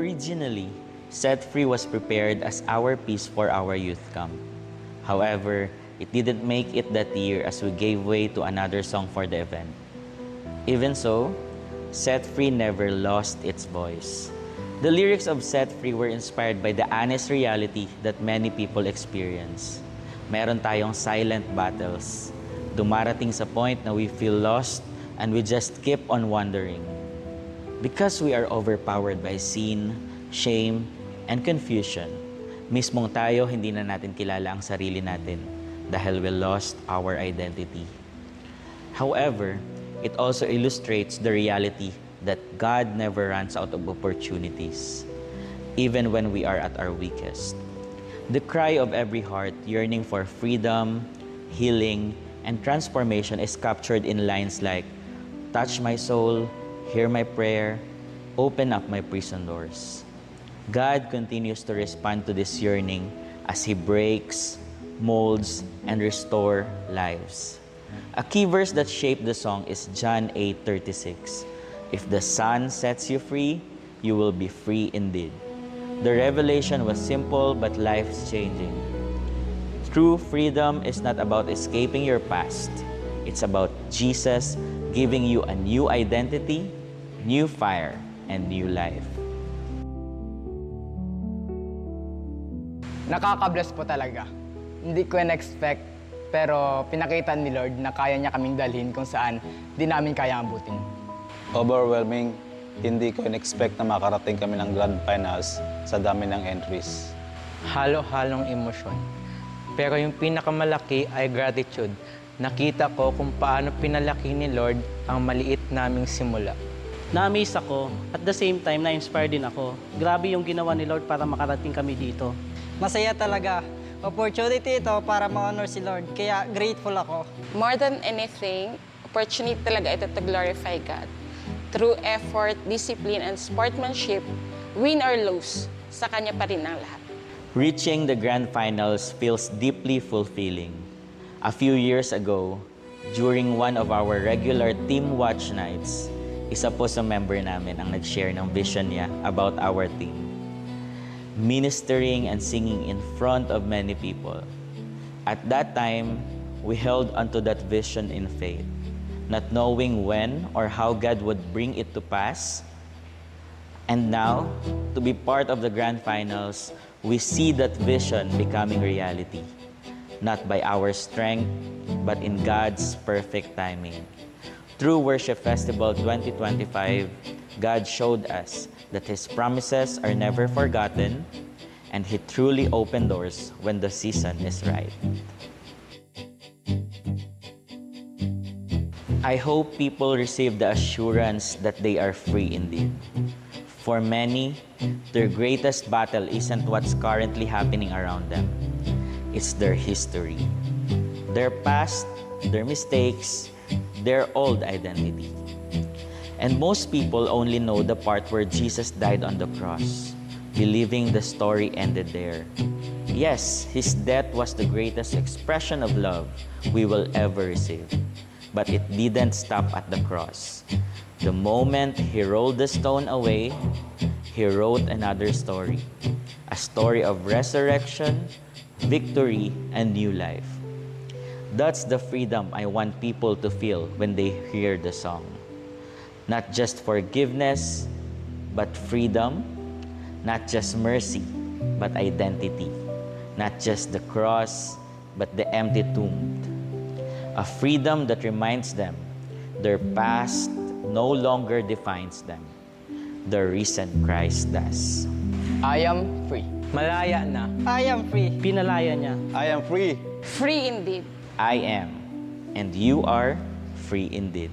Originally, Set Free was prepared as our piece for our youth camp. However, it didn't make it that year as we gave way to another song for the event. Even so, Set Free never lost its voice. The lyrics of Set Free were inspired by the honest reality that many people experience. Meron tayong silent battles. Dumarating sa point na we feel lost and we just keep on wandering. Because we are overpowered by sin, shame, and confusion, mismong tayo hindi na natin kilala ang sarili natin dahil we lost our identity. However, it also illustrates the reality that God never runs out of opportunities, even when we are at our weakest. The cry of every heart yearning for freedom, healing, and transformation is captured in lines like, "Touch my soul, hear my prayer, open up my prison doors." God continues to respond to this yearning as He breaks, molds, and restores lives. A key verse that shaped the song is John 8:36. "If the Son sets you free, you will be free indeed." The revelation was simple but life-changing. True freedom is not about escaping your past. It's about Jesus giving you a new identity, new fire, and new life. Nakaka-bless po talaga. Hindi ko in-expect, pero pinakita ni Lord na kaya niya kaming dalhin kung saan di namin kaya abutin. Overwhelming, hindi ko in-expect na makarating kami ng Grand Finals sa dami ng entries. Halo-halong emosyon. Pero yung pinakamalaki ay gratitude. Nakita ko kung paano pinalaki ni Lord ang maliit naming simula. Na-amaze ako, at the same time, na-inspire din ako. Grabe yung ginawa ni Lord para makarating kami dito. Masaya talaga. Opportunity ito para ma-honor si Lord. Kaya grateful ako. More than anything, opportunity talaga ito to glorify God. Through effort, discipline, and sportsmanship, win or lose, sa Kanya pa rin ang lahat. Reaching the grand finals feels deeply fulfilling. A few years ago, during one of our regular team watch nights, isa po sa member namin ang nag-share ng vision niya about our team. Ministering and singing in front of many people. At that time, we held onto that vision in faith, not knowing when or how God would bring it to pass. And now, to be part of the grand finals, we see that vision becoming reality, not by our strength, but in God's perfect timing. Through Worship Festival 2025, God showed us that His promises are never forgotten, and He truly opened doors when the season is right. I hope people receive the assurance that they are free indeed. For many, their greatest battle isn't what's currently happening around them. It's their history, their past, their mistakes, their old identity. And most people only know the part where Jesus died on the cross, believing the story ended there. Yes, His death was the greatest expression of love we will ever receive. But it didn't stop at the cross. The moment He rolled the stone away, He wrote another story. A story of resurrection, victory, and new life. That's the freedom I want people to feel when they hear the song. Not just forgiveness, but freedom. Not just mercy, but identity. Not just the cross, but the empty tomb. A freedom that reminds them their past no longer defines them. The risen Christ does. I am free. Malaya na. I am free. Pinalaya niya. I am free! Free indeed. I am, and you are free indeed.